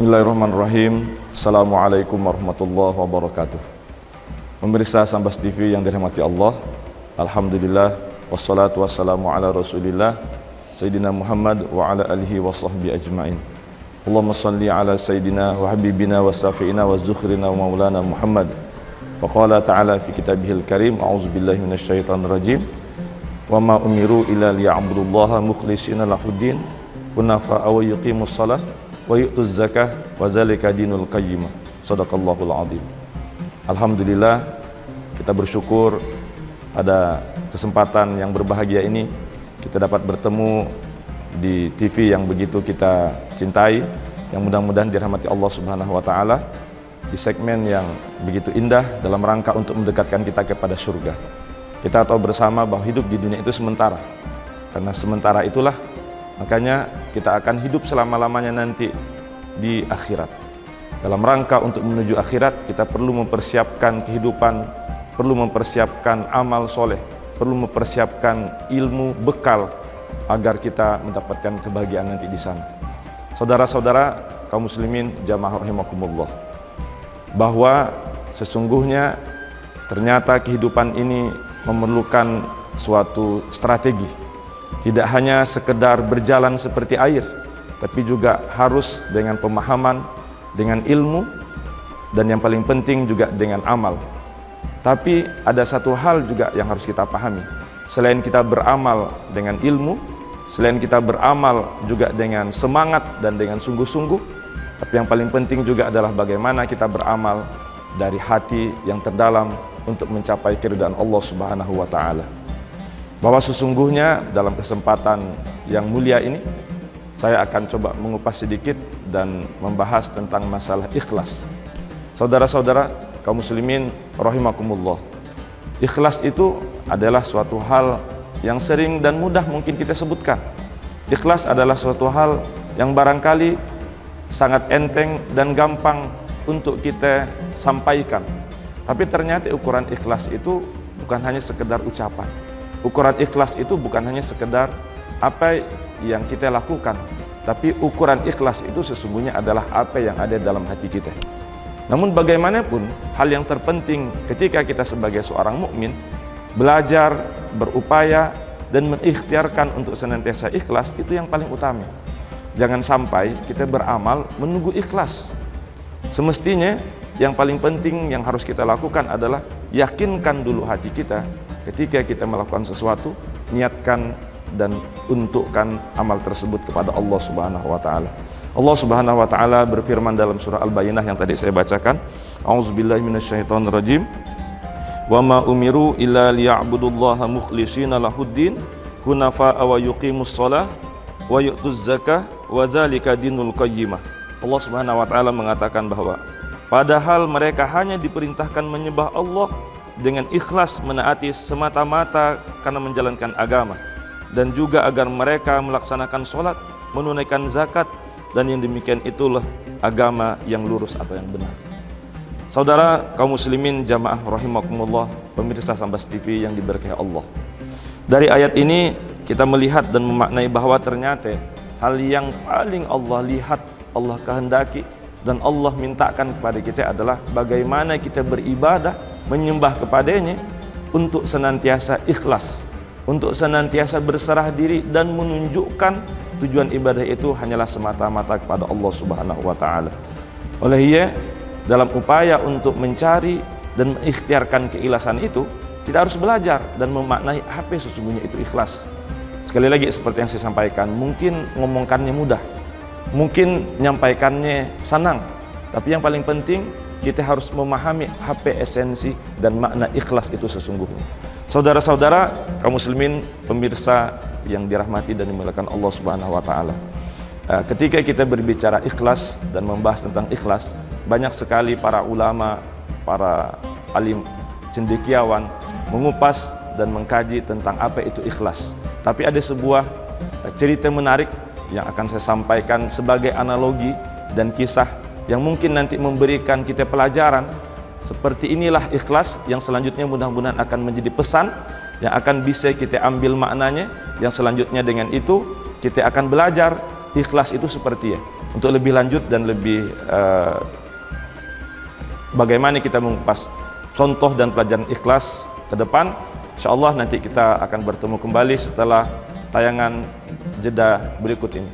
Bismillahirrahmanirrahim. Assalamualaikum warahmatullahi wabarakatuh. Pemirsa Sambas TV yang dirahmati Allah, alhamdulillah wassalatu wassalamu ala Rasulillah Sayyidina Muhammad wa ala alihi wa sahbihi ajma'in. Allahumma salli ala Sayyidina wa habibina wa safi'ina wa zukhrina wa maulana Muhammad. Faqala ta'ala fi kitabihil karim, a'udzubillahi minasyaitonir rajim. Wa ma umiru illa liya'budullaha mukhlishina lahuddin hunafa wa yuqimus shalah wa yu'tuz zakah wa zalika dinul qayyimah. Shadaqallahul azim. Alhamdulillah, kita bersyukur pada kesempatan yang berbahagia ini kita dapat bertemu di TV yang begitu kita cintai, yang mudah-mudahan dirahmati Allah Subhanahu wa taala, di segmen yang begitu indah dalam rangka untuk mendekatkan kita kepada surga. Kita tahu bersama bahwa hidup di dunia itu sementara. Karena sementara itulah makanya kita akan hidup selama-lamanya nanti di akhirat. Dalam rangka untuk menuju akhirat, kita perlu mempersiapkan kehidupan, perlu mempersiapkan amal soleh, perlu mempersiapkan ilmu bekal agar kita mendapatkan kebahagiaan nanti di sana. Saudara-saudara kaum muslimin jamaah rahimakumullah, bahwa sesungguhnya ternyata kehidupan ini memerlukan suatu strategi. Tidak hanya sekedar berjalan seperti air, tapi juga harus dengan pemahaman, dengan ilmu, dan yang paling penting juga dengan amal. Tapi ada satu hal juga yang harus kita pahami. Selain kita beramal dengan ilmu, selain kita beramal juga dengan semangat dan dengan sungguh-sungguh, tapi yang paling penting juga adalah bagaimana kita beramal dari hati yang terdalam untuk mencapai keridhaan Allah Subhanahu wa taala. Bahwa sesungguhnya dalam kesempatan yang mulia ini saya akan coba mengupas sedikit dan membahas tentang masalah ikhlas. Saudara-saudara kaum muslimin rahimakumullah, ikhlas itu adalah suatu hal yang sering dan mudah mungkin kita sebutkan. Ikhlas adalah suatu hal yang barangkali sangat enteng dan gampang untuk kita sampaikan. Tapi ternyata ukuran ikhlas itu bukan hanya sekedar ucapan. Ukuran ikhlas itu bukan hanya sekedar apa yang kita lakukan, tapi ukuran ikhlas itu sesungguhnya adalah apa yang ada dalam hati kita. Namun bagaimanapun, hal yang terpenting ketika kita sebagai seorang mukmin belajar, berupaya, dan mengikhtiarkan untuk senantiasa ikhlas, itu yang paling utama. Jangan sampai kita beramal menunggu ikhlas. Semestinya yang paling penting yang harus kita lakukan adalah yakinkan dulu hati kita ketika kita melakukan sesuatu, niatkan dan untukkan amal tersebut kepada Allah Subhanahu wa taala. Allah Subhanahu wa taala berfirman dalam surah Al-Bayyinah yang tadi saya bacakan, A'udzubillahi minasyaitonirrajim. Wa ma umiru illa liya'budullaha mukhlishina lahuddin hunafa'a wa yuqimus shalah wa yu'tuz zakah wa zalika dinul qayyimah. Allah Subhanahu wa taala mengatakan bahwa padahal mereka hanya diperintahkan menyembah Allah dengan ikhlas menaati semata-mata karena menjalankan agama, dan juga agar mereka melaksanakan sholat, menunaikan zakat, dan yang demikian itulah agama yang lurus atau yang benar. Saudara kaum muslimin jamaah rahimakumullah, pemirsa Sambas TV yang diberkahi Allah, dari ayat ini kita melihat dan memaknai bahwa ternyata hal yang paling Allah lihat, Allah kehendaki, dan Allah mintakan kepada kita adalah bagaimana kita beribadah, menyembah kepadanya untuk senantiasa ikhlas, untuk senantiasa berserah diri dan menunjukkan tujuan ibadah itu hanyalah semata-mata kepada Allah Subhanahu wa taala. Oleh ia, dalam upaya untuk mencari dan mengikhtiarkan keikhlasan itu, kita harus belajar dan memaknai apa sesungguhnya itu ikhlas. Sekali lagi seperti yang saya sampaikan, mungkin ngomongkannya mudah, mungkin menyampaikannya senang, tapi yang paling penting kita harus memahami apa esensi dan makna ikhlas itu sesungguhnya. Saudara-saudara kaum muslimin pemirsa yang dirahmati dan dimuliakan Allah Subhanahu wa taala, ketika kita berbicara ikhlas dan membahas tentang ikhlas, banyak sekali para ulama, para alim cendekiawan mengupas dan mengkaji tentang apa itu ikhlas. Tapi ada sebuah cerita menarik yang akan saya sampaikan sebagai analogi dan kisah yang mungkin nanti memberikan kita pelajaran. Seperti inilah ikhlas yang selanjutnya mudah-mudahan akan menjadi pesan yang akan bisa kita ambil maknanya, yang selanjutnya dengan itu kita akan belajar ikhlas itu seperti ya. Untuk lebih lanjut dan lebih bagaimana kita mengupas contoh dan pelajaran ikhlas ke depan, insyaallah nanti kita akan bertemu kembali setelah tayangan jeda berikut ini.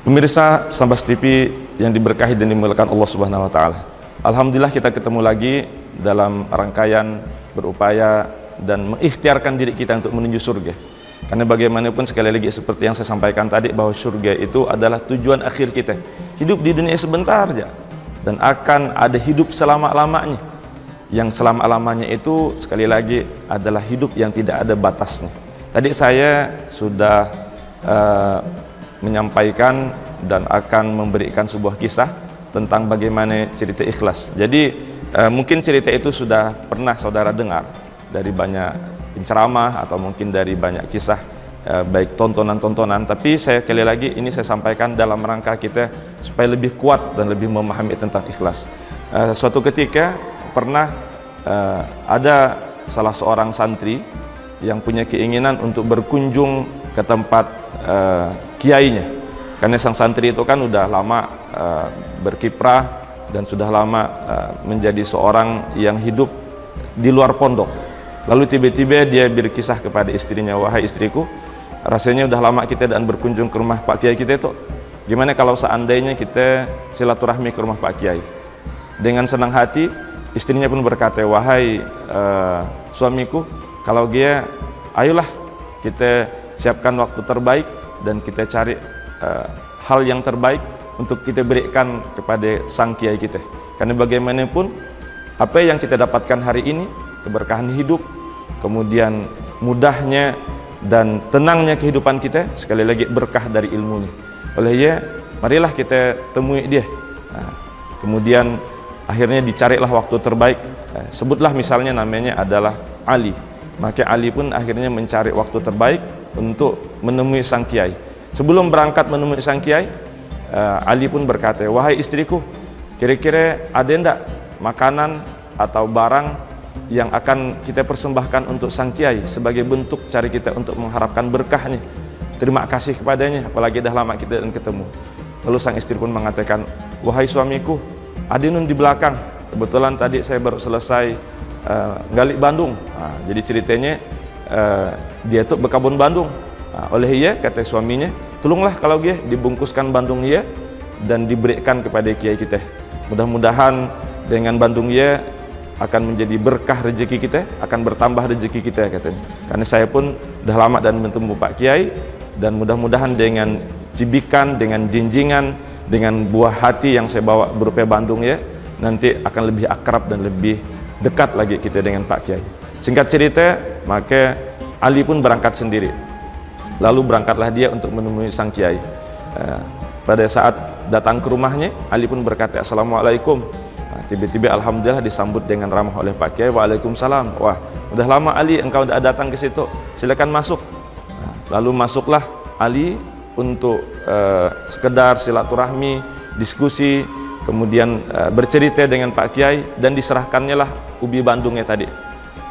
Pemirsa Sambas TV yang diberkahi dan dimuliakan Allah Subhanahu wa taala. Alhamdulillah kita ketemu lagi dalam rangkaian berupaya dan mengikhtiarkan diri kita untuk menuju surga. Karena bagaimanapun sekali lagi seperti yang saya sampaikan tadi, bahwa surga itu adalah tujuan akhir kita. Hidup di dunia sebentar aja dan akan ada hidup selama-lamanya. Yang selama-lamanya itu sekali lagi adalah hidup yang tidak ada batasnya. Tadi saya sudah menyampaikan dan akan memberikan sebuah kisah tentang bagaimana cerita ikhlas. Jadi mungkin cerita itu sudah pernah saudara dengar dari banyak penceramah atau mungkin dari banyak kisah, baik tontonan-tontonan, tapi saya sekali lagi ini saya sampaikan dalam rangka kita supaya lebih kuat dan lebih memahami tentang ikhlas. Suatu ketika pernah ada salah seorang santri yang punya keinginan untuk berkunjung ke tempat kiainya, karena sang santri itu kan udah lama berkiprah dan sudah lama menjadi seorang yang hidup di luar pondok. Lalu tiba-tiba dia berkisah kepada istrinya, wahai istriku, rasanya udah lama kita dan berkunjung ke rumah Pak Kiai kita itu, gimana kalau seandainya kita silaturahmi ke rumah Pak Kiai. Dengan senang hati istrinya pun berkata, wahai suamiku, kalau dia, ayolah kita siapkan waktu terbaik dan kita cari hal yang terbaik untuk kita berikan kepada sang kiai kita. Karena bagaimanapun apa yang kita dapatkan hari ini, keberkahan hidup, kemudian mudahnya dan tenangnya kehidupan kita, sekali lagi berkah dari ilmunya. Olehnya marilah kita temui dia. Kemudian akhirnya dicarilah waktu terbaik. Sebutlah misalnya namanya adalah Ali. Maka Ali pun akhirnya mencari waktu terbaik untuk menemui sang kiai. Sebelum berangkat menemui sang kiai, Ali pun berkata, wahai istriku, kira-kira ada enggak makanan atau barang yang akan kita persembahkan untuk sang kiai sebagai bentuk cari kita untuk mengharapkan berkahnya, terima kasih kepadanya, apalagi dah lama kita dan ketemu. Lalu sang istri pun mengatakan, wahai suamiku, ada nun di belakang, kebetulan tadi saya baru selesai gali Bandung. Jadi ceritanya dia tuh berkebun Bandung. Oleh ia, kata suaminya, tolonglah kalau dia dibungkuskan bandung ia dan diberikan kepada kiai kita. Mudah-mudahan dengan bandung ia akan menjadi berkah rezeki kita, akan bertambah rezeki kita, katanya. Karena saya pun dah lama dan bertemu Pak Kiai, dan mudah-mudahan dengan cibikan, dengan jinjingan, dengan buah hati yang saya bawa berupa bandung ya, nanti akan lebih akrab dan lebih dekat lagi kita dengan Pak Kiai. Singkat cerita, maka Ali pun berangkat sendiri. Lalu berangkatlah dia untuk menemui sang kiai. Pada saat datang ke rumahnya, Ali pun berkata, assalamualaikum. Tiba-tiba alhamdulillah disambut dengan ramah oleh Pak Kiai. Waalaikumsalam. Wah, udah lama Ali engkau udah datang ke situ, silakan masuk. Lalu masuklah Ali untuk sekedar silaturahmi, diskusi, kemudian bercerita dengan Pak Kiai, dan diserahkannya lah ubi bandungnya tadi.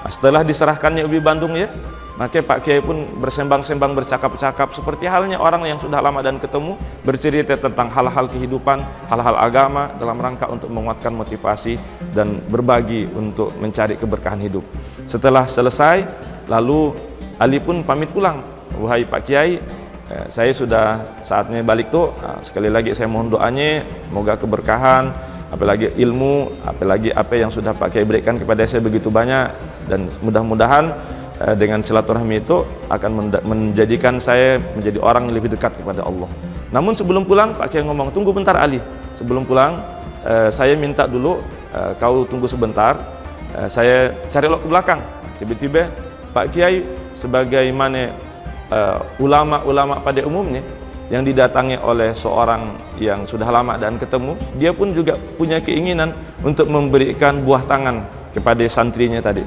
Setelah diserahkannya ubi bandungnya, maka Pak Kiai pun bersembang-sembang, bercakap-cakap seperti halnya orang yang sudah lama dan ketemu, bercerita tentang hal-hal kehidupan, hal-hal agama dalam rangka untuk menguatkan motivasi dan berbagi untuk mencari keberkahan hidup. Setelah selesai, lalu Ali pun pamit pulang. Wahai Pak Kiai, saya sudah saatnya balik tuh. Sekali lagi saya mohon doanya, semoga keberkahan, apalagi ilmu, apalagi apa yang sudah Pak Kiai berikan kepada saya begitu banyak, dan mudah-mudahan dengan silaturahmi itu akan menjadikan saya menjadi orang yang lebih dekat kepada Allah. Namun sebelum pulang, Pak Kiai ngomong, tunggu bentar Ali, sebelum pulang saya minta dulu kau tunggu sebentar, saya cari lo ke belakang. Tiba-tiba Pak Kiai sebagaimana ulama-ulama pada umumnya, yang didatangi oleh seorang yang sudah lama dan ketemu, dia pun juga punya keinginan untuk memberikan buah tangan kepada santrinya tadi.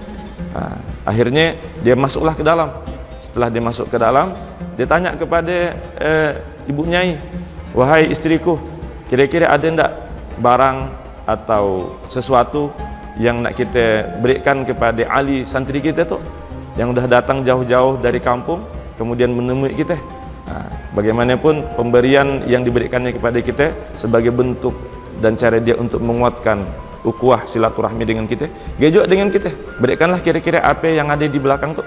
Akhirnya dia masuklah ke dalam. Setelah dia masuk ke dalam, dia tanya kepada ibu nyai, "Wahai istriku, kira-kira ada enggak barang atau sesuatu yang nak kita berikan kepada Ali santri kita tu yang dah datang jauh-jauh dari kampung kemudian menemui kita?" Bagaimanapun pemberian yang diberikannya kepada kita sebagai bentuk dan cara dia untuk menguatkan ukhuwah silaturahmi dengan kita, dia juga dengan kita, berikanlah kira-kira apa yang ada di belakang tu.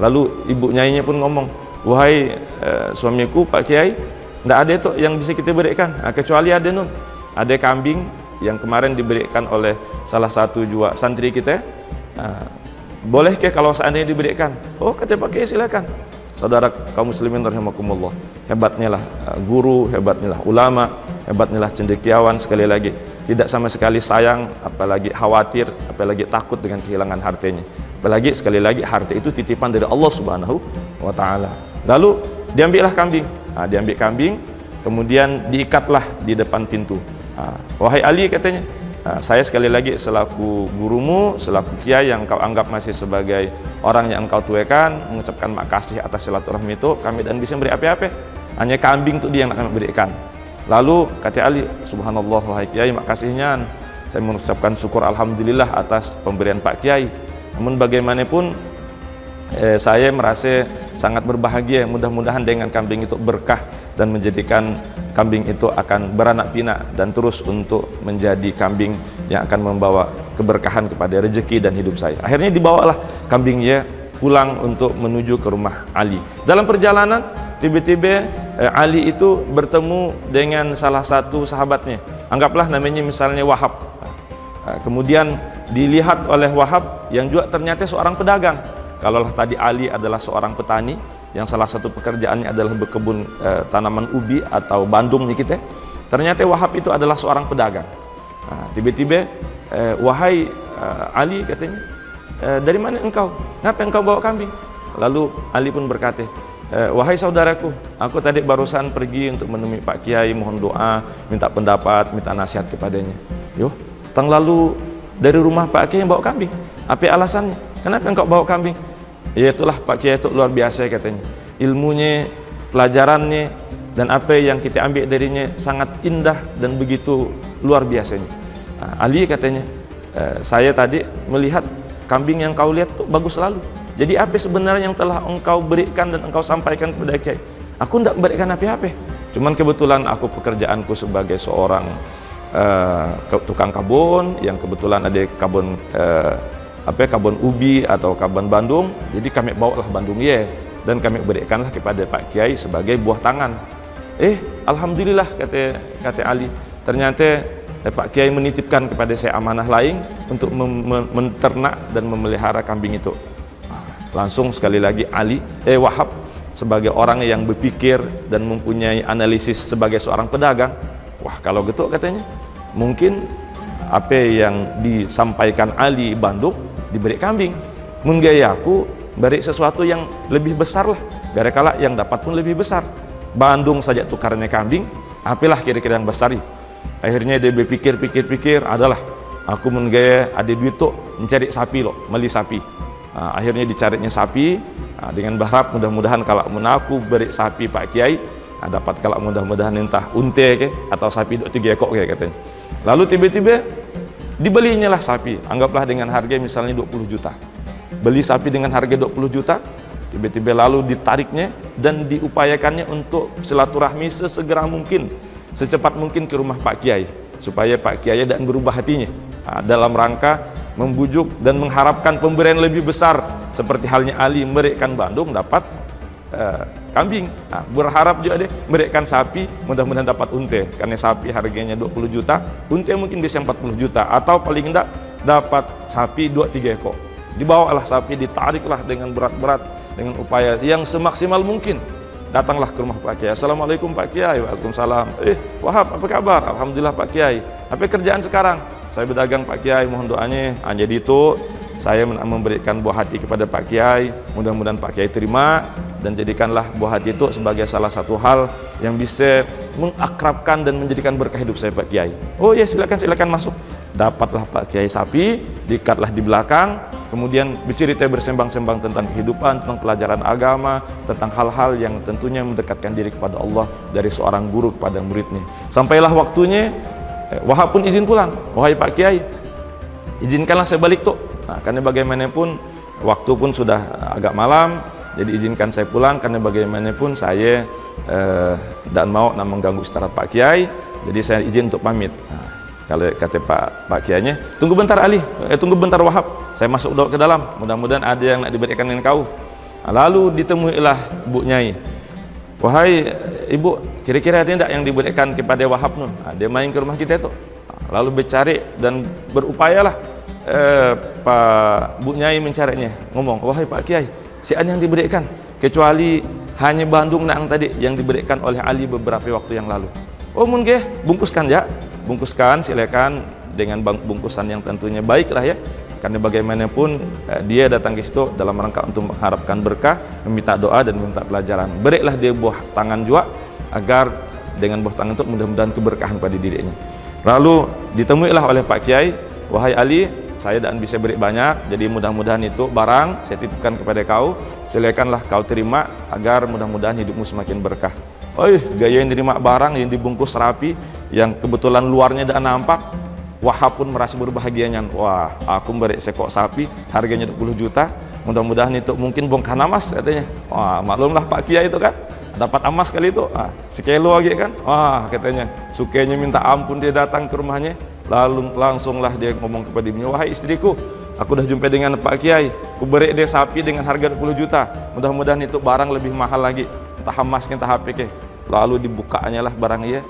Lalu ibu nyainya pun ngomong, "Wahai suamiku Pak Kiai, tidak ada tu yang bisa kita berikan, kecuali ada nun, ada kambing yang kemarin diberikan oleh salah satu juga santri kita. Boleh ke kalau seandainya diberikan?" "Oh," kata Pak Kiai, "silakan." Saudara kaum muslimin rahimakumullah, hebatnya lah guru, hebatnya lah ulama, hebatnya lah cendekiawan, sekali lagi tidak sama sekali sayang, apalagi khawatir, apalagi takut dengan kehilangan hartanya. Apalagi sekali lagi harta itu titipan dari Allah Subhanahu wa taala. Lalu diambillah kambing. Diambil kambing, kemudian diikatlah di depan pintu. "Wahai Ali," katanya, "saya sekali lagi selaku gurumu, selaku kiai yang kau anggap masih sebagai orang yang engkau tuakan, mengucapkan makasih atas silaturahmi itu, kami dan bisa beri apa-apa. Hanya kambing itu dia yang kami berikan." Lalu kata Ali, "Subhanallah, wahai kiai, makasihnya. Saya mengucapkan syukur alhamdulillah atas pemberian Pak Kiai. Namun bagaimanapun saya merasa sangat berbahagia, mudah-mudahan dengan kambing itu berkah dan menjadikan kambing itu akan beranak pinak dan terus untuk menjadi kambing yang akan membawa keberkahan kepada rezeki dan hidup saya." Akhirnya dibawalah kambingnya pulang untuk menuju ke rumah Ali. Dalam perjalanan tiba-tiba Ali itu bertemu dengan salah satu sahabatnya, anggaplah namanya misalnya Wahab. Kemudian dilihat oleh Wahab yang juga ternyata seorang pedagang. Kalaulah tadi Ali adalah seorang petani yang salah satu pekerjaannya adalah berkebun tanaman ubi atau bandung nih kita, ternyata Wahab itu adalah seorang pedagang. Tiba-tiba "Wahai Ali," katanya, "dari mana engkau? Kenapa engkau bawa kambing?" Lalu Ali pun berkata, "Wahai saudaraku, aku tadi barusan pergi untuk menemui Pak Kiai, mohon doa, minta pendapat, minta nasihat kepadanya." "Yo, tang lalu dari rumah Pak Kiai yang bawa kambing, apa alasannya? Kenapa engkau bawa kambing?" "Ya itulah Pak Kiai itu luar biasa," katanya, "ilmunya, pelajarannya dan apa yang kita ambil darinya sangat indah dan begitu luar biasanya." Ali katanya, "Saya tadi melihat kambing yang kau lihat tuh bagus selalu. Jadi apa sebenarnya yang telah engkau berikan dan engkau sampaikan kepada Kiai?" "Aku tidak berikan apa-apa. Cuman kebetulan aku pekerjaanku sebagai seorang tukang kabun, yang kebetulan ada kabun kabun ubi atau kabun bandung, jadi kami bawalah bandung dan kami berikanlah kepada Pak Kiai sebagai buah tangan." Alhamdulillah, kata Ali, "ternyata Pak Kiai menitipkan kepada saya amanah lain untuk menternak dan memelihara kambing itu." Langsung sekali lagi Wahab sebagai orang yang berpikir dan mempunyai analisis sebagai seorang pedagang, "Wah, kalau gitu," katanya, "mungkin apa yang disampaikan Ali bandung diberi kambing, menggaya aku beri sesuatu yang lebih besar lah, gara-gara yang dapat pun lebih besar. Bandung saja tukarnya kambing, apalah kira-kira yang besar." Akhirnya dia berpikir-pikir, adalah aku menggaya ada duit tuh mencari sapi loh, beli sapi. Akhirnya dicarinya sapi, dengan berharap mudah-mudahan kalau aku beri sapi Pak Kiai, dapat kalau mudah-mudahan entah unte atau sapi 2-3 ekor katanya. Lalu tiba-tiba dibelinya lah sapi, anggaplah dengan harga misalnya 20 juta. Beli sapi dengan harga 20 juta, tiba-tiba lalu ditariknya dan diupayakannya untuk silaturahmi sesegera mungkin, secepat mungkin ke rumah Pak Kiai, supaya Pak Kiai dan berubah hatinya, dalam rangka membujuk dan mengharapkan pemberian lebih besar, seperti halnya Ali memberikan bandung dapat kambing. Berharap juga deh memberikan sapi, mudah-mudahan dapat unte, karena sapi harganya 20 juta, unte mungkin bisa 40 juta, atau paling tidak dapat sapi 2-3 ekor. Dibawalah sapi, ditariklah dengan berat-berat, dengan upaya yang semaksimal mungkin. Datanglah ke rumah Pak Kiai. "Assalamualaikum Pak Kiai." "Waalaikumsalam." "Wahab, apa kabar?" "Alhamdulillah Pak Kiai." "Apa kerjaan sekarang?" "Saya berdagang Pak Kiai, mohon doanya." Jadi itu saya memberikan buah hati kepada Pak Kiai. Mudah-mudahan Pak Kiai terima dan jadikanlah buah hati itu sebagai salah satu hal yang bisa mengakrabkan dan menjadikan berkah hidup saya Pak Kiai. Oh ya, silakan masuk. Dapatlah Pak Kiai sapi, diikatlah di belakang, kemudian bercerita bersembang-sembang tentang kehidupan, tentang pelajaran agama, tentang hal-hal yang tentunya mendekatkan diri kepada Allah dari seorang guru kepada muridnya. Sampailah waktunya, Wahab pun izin pulang. Wahai Pak Kiai, izinkanlah saya balik tuh. Nah, karena bagaimanapun waktu pun sudah agak malam, jadi izinkan saya pulang karena bagaimanapun saya dan mau mengganggu istirahat Pak Kiai, jadi saya izin untuk pamit. Nah, kalau kata Pak Kiainya, tunggu bentar Ali, tunggu bentar Wahab, saya masuk ke dalam, mudah-mudahan ada yang nak diberikan dengan kau. Nah, lalu ditemuilah Bu Nyai. Wahai Ibu, kira-kira ada tidak yang diberikan kepada Wahab Nun? Nah, dia main ke rumah kita itu. Nah, lalu bercari dan berupayalah Pak Bu Nyai mencarinya. Ngomong, wahai Pak Kiai, si An yang diberikan, kecuali hanya Bandung nang tadi yang diberikan oleh Ali beberapa waktu yang lalu. Oh mungkin bungkuskan ya, bungkuskan silakan dengan bungkusan yang tentunya baiklah ya. Karena bagaimanapun dia datang ke situ dalam rangka untuk mengharapkan berkah, meminta doa dan meminta pelajaran. Berilah dia buah tangan juga agar dengan buah tangan itu mudah-mudahan keberkahan pada dirinya. Lalu ditemuilah oleh Pak Kiai, wahai Ali, saya dan bisa beri banyak, jadi mudah-mudahan itu barang saya titipkan kepada kau, silakanlah kau terima agar mudah-mudahan hidupmu semakin berkah. Gaya yang terima barang yang dibungkus rapi, yang kebetulan luarnya tidak nampak. Wahab pun merasa berbahagianya. Wah, aku beri sekok sapi, harganya 20 juta. Mudah-mudahan itu mungkin bongkar emas katanya. Wah, maklumlah Pak Kiai itu kan, dapat emas kali itu. Sekilo lagi kan. Wah, katanya, sukanya minta ampun dia datang ke rumahnya. Lalu langsunglah dia ngomong kepada ibunya, wahai istriku, aku dah jumpa dengan Pak Kiai, aku beri dia sapi dengan harga 20 juta. Mudah-mudahan itu barang lebih mahal lagi. Entah emas, entah HP ke. Lalu dibukanya lah barang ia.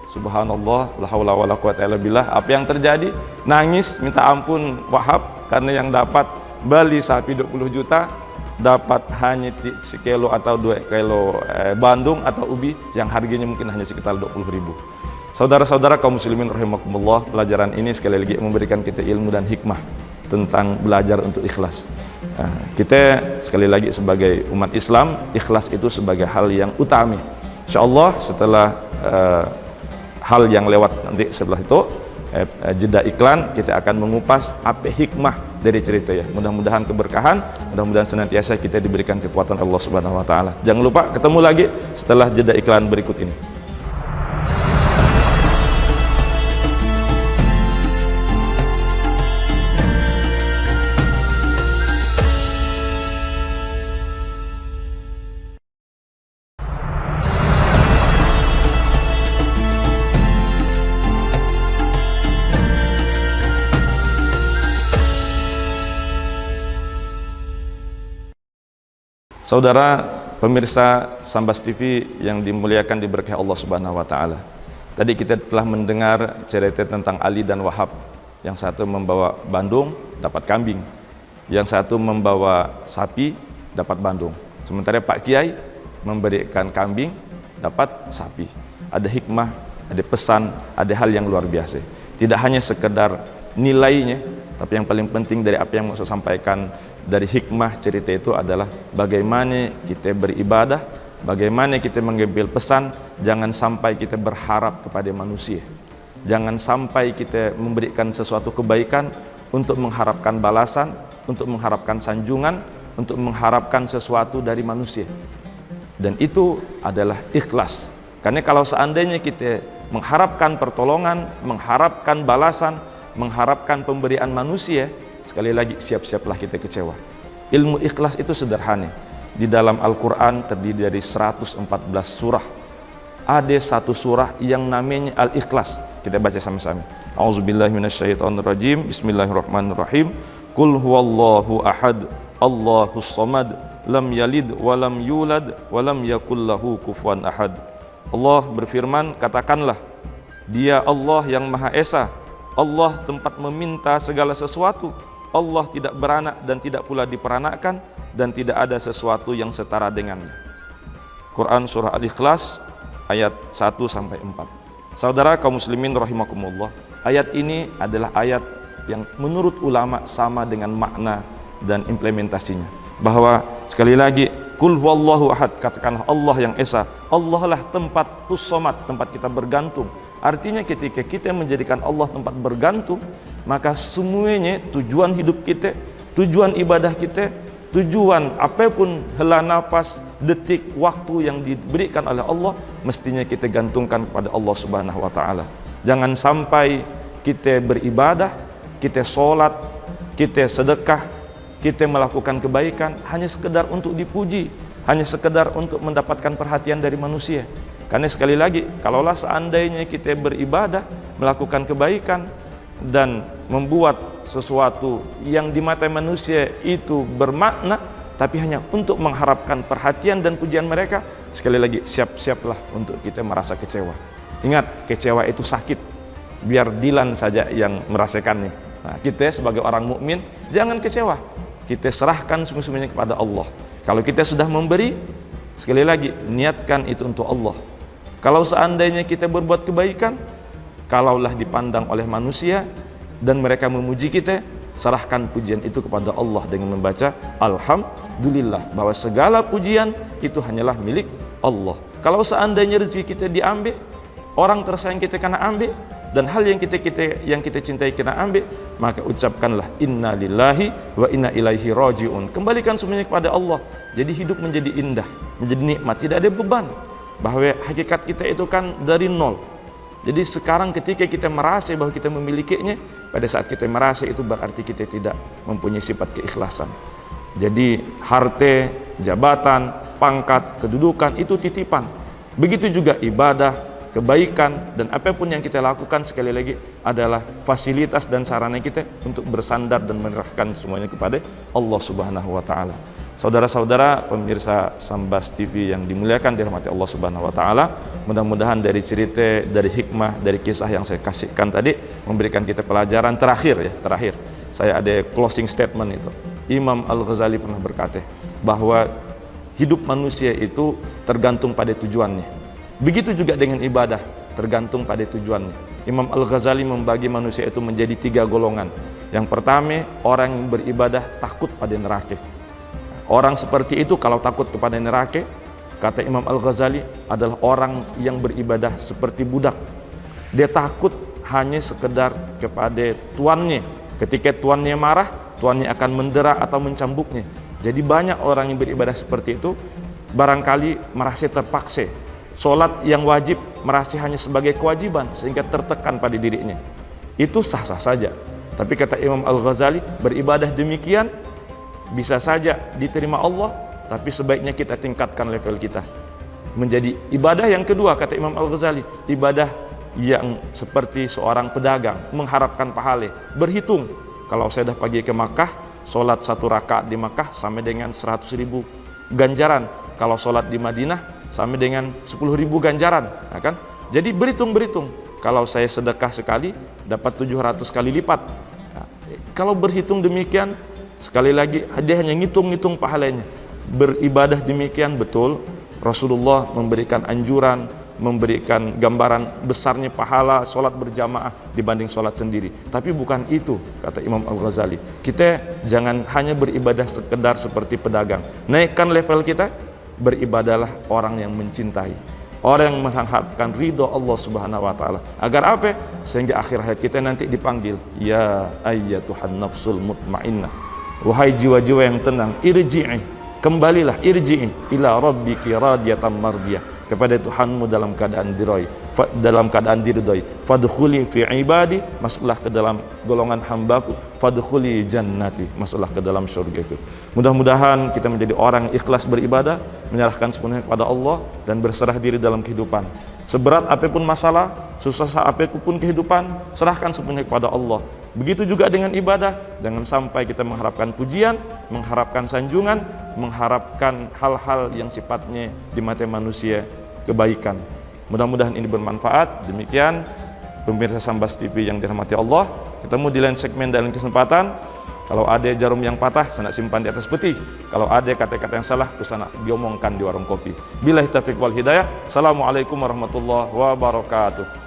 Subhanallah, la haula wala quwata illa billah. Apa yang terjadi? Nangis minta ampun Wahab karena yang dapat beli sapi 20 juta dapat hanya sekilo atau 2 kilo Bandung atau ubi yang harganya mungkin hanya sekitar 20.000. Saudara-saudara kaum muslimin rahimakumullah, pelajaran ini sekali lagi memberikan kita ilmu dan hikmah tentang belajar untuk ikhlas. Kita sekali lagi sebagai umat Islam, ikhlas itu sebagai hal yang utama. Insyaallah setelah hal yang lewat nanti setelah itu jeda iklan, kita akan mengupas apa hikmah dari cerita ya. Mudah-mudahan keberkahan, mudah-mudahan senantiasa kita diberikan kekuatan Allah Subhanahu wa taala. Jangan lupa ketemu lagi setelah jeda iklan berikut ini. Saudara pemirsa Sambas TV yang dimuliakan diberkahi Allah Subhanahu wa taala. Tadi kita telah mendengar cerita tentang Ali dan Wahab. Yang satu membawa Bandung dapat kambing, yang satu membawa sapi dapat Bandung. Sementara Pak Kiai memberikan kambing dapat sapi. Ada hikmah, ada pesan, ada hal yang luar biasa. Tidak hanya sekedar nilainya, tapi yang paling penting dari apa yang mau saya sampaikan dari hikmah cerita itu adalah bagaimana kita beribadah, bagaimana kita mengambil pesan. Jangan sampai kita berharap kepada manusia, jangan sampai kita memberikan sesuatu kebaikan untuk mengharapkan balasan, untuk mengharapkan sanjungan, untuk mengharapkan sesuatu dari manusia. Dan itu adalah ikhlas. Karena kalau seandainya kita mengharapkan pertolongan, mengharapkan balasan, mengharapkan pemberian manusia, sekali lagi siap-siaplah kita kecewa. Ilmu ikhlas itu sederhana. Di dalam Al-Quran terdiri dari 114 surah. Ada satu surah yang namanya Al-Ikhlas. Kita baca sama-sama. A'udzubillahi minasyaitonirrajim. Bismillahirrahmanirrahim. Qul huwallahu ahad, Allahus samad, lam yalid walam yulad walam yakul lahu kufuwan ahad. Allah berfirman, katakanlah, Dia Allah yang Maha Esa, Allah tempat meminta segala sesuatu, Allah tidak beranak dan tidak pula diperanakkan, dan tidak ada sesuatu yang setara dengannya. Quran surah Al-Ikhlas ayat 1-4. Saudara kaum muslimin rahimakumullah, ayat ini adalah ayat yang menurut ulama sama dengan makna dan implementasinya. Bahwa sekali lagi, kul huwallahu ahad, katakanlah Allah yang esa. Allah lah tempat hussomat, tempat kita bergantung. Artinya ketika kita menjadikan Allah tempat bergantung, maka semuanya tujuan hidup kita, tujuan ibadah kita, tujuan apapun hela nafas, detik, waktu yang diberikan oleh Allah, mestinya kita gantungkan kepada Allah Subhanahu wa taala. Jangan sampai kita beribadah, kita sholat, kita sedekah, kita melakukan kebaikan hanya sekedar untuk dipuji, hanya sekedar untuk mendapatkan perhatian dari manusia. Karena sekali lagi, kalaulah seandainya kita beribadah, melakukan kebaikan dan membuat sesuatu yang di mata manusia itu bermakna, tapi hanya untuk mengharapkan perhatian dan pujian mereka, sekali lagi siap-siaplah untuk kita merasa kecewa. Ingat, kecewa itu sakit, biar Dilan saja yang merasakannya. Nah, kita sebagai orang mukmin jangan kecewa, kita serahkan semuanya kepada Allah. Kalau kita sudah memberi, sekali lagi niatkan itu untuk Allah. Kalau seandainya kita berbuat kebaikan, kalaulah dipandang oleh manusia dan mereka memuji kita, serahkan pujian itu kepada Allah dengan membaca Alhamdulillah, bahwa segala pujian itu hanyalah milik Allah. Kalau seandainya rezeki kita diambil, orang tersayang kita kena ambil, dan hal yang kita cintai kena ambil, maka ucapkanlah inna lillahi wa inna ilaihi rajiun. Kembalikan semuanya kepada Allah. Jadi hidup menjadi indah, menjadi nikmat, tidak ada beban. Bahwa hakikat kita itu kan dari nol. Jadi sekarang ketika kita merasa bahwa kita memilikinya, pada saat kita merasa itu berarti kita tidak mempunyai sifat keikhlasan. Jadi harta, jabatan, pangkat, kedudukan itu titipan. Begitu juga ibadah, kebaikan, dan apapun yang kita lakukan sekali lagi adalah fasilitas dan sarana kita untuk bersandar dan menyerahkan semuanya kepada Allah Subhanahu wa taala. Saudara-saudara pemirsa Sambas TV yang dimuliakan dirahmati Allah Subhanahu wa taala, mudah-mudahan dari cerita, dari hikmah, dari kisah yang saya kasihkan tadi memberikan kita pelajaran terakhir. Saya ada closing statement itu. Imam Al-Ghazali pernah berkata bahwa hidup manusia itu tergantung pada tujuannya. Begitu juga dengan ibadah, tergantung pada tujuannya. Imam Al-Ghazali membagi manusia itu menjadi 3 golongan. Yang pertama, orang yang beribadah takut pada neraka. Orang seperti itu kalau takut kepada neraka, kata Imam Al-Ghazali, adalah orang yang beribadah seperti budak. Dia takut hanya sekedar kepada tuannya. Ketika tuannya marah, tuannya akan mendera atau mencambuknya. Jadi banyak orang yang beribadah seperti itu barangkali merasa terpaksa. Solat yang wajib merasa hanya sebagai kewajiban sehingga tertekan pada dirinya. Itu sah-sah saja. Tapi kata Imam Al-Ghazali, beribadah demikian bisa saja diterima Allah, tapi sebaiknya kita tingkatkan level kita menjadi ibadah yang kedua. Kata Imam Al-Ghazali, ibadah yang seperti seorang pedagang mengharapkan pahala, berhitung. Kalau saya dah pergi ke Makkah, solat 1 rakaat di Makkah sama dengan 100.000 ganjaran. Kalau solat di Madinah sama dengan 10.000 ganjaran, ya kan? Jadi berhitung. Kalau saya sedekah sekali dapat 700 kali lipat. Nah, kalau berhitung demikian, sekali lagi dia hanya ngitung pahalanya. Beribadah demikian betul. Rasulullah memberikan anjuran, memberikan gambaran besarnya pahala solat berjamaah dibanding solat sendiri. Tapi bukan itu, kata Imam Al-Ghazali. Kita jangan hanya beribadah sekedar seperti pedagang. Naikkan level kita, beribadahlah orang yang mencintai, orang yang mengharapkan ridho Allah Subhanahu wa taala. Agar apa? Sehingga akhir hayat kita nanti dipanggil, ya ayyatuhan nafsul mutmainnah, wahai jiwa-jiwa yang tenang, irji'i, kembalilah, irji'i ila rabbiki radiyatan mardiyah, kepada Tuhanmu dalam keadaan diridhoi. Fadkhuli fi ibadi, masuklah ke dalam golongan hambaku. Fadkhuli jannati, masuklah ke dalam surgaku. Mudah-mudahan kita menjadi orang yang ikhlas beribadah, menyerahkan sepenuhnya kepada Allah dan berserah diri dalam kehidupan. Seberat apapun masalah, susah apapun kehidupan, serahkan sepenuhnya kepada Allah. Begitu juga dengan ibadah, jangan sampai kita mengharapkan pujian, mengharapkan sanjungan, mengharapkan hal-hal yang sifatnya di mata manusia kebaikan. Mudah-mudahan ini bermanfaat. Demikian pemirsa Sambas TV yang dirahmati Allah. Ketemu di lain segmen dalam kesempatan. Kalau ada jarum yang patah, sana simpan di atas peti. Kalau ada kata-kata yang salah, sana diomongkan di warung kopi. Billahi taufiq wal hidayah. Assalamualaikum warahmatullahi wabarakatuh.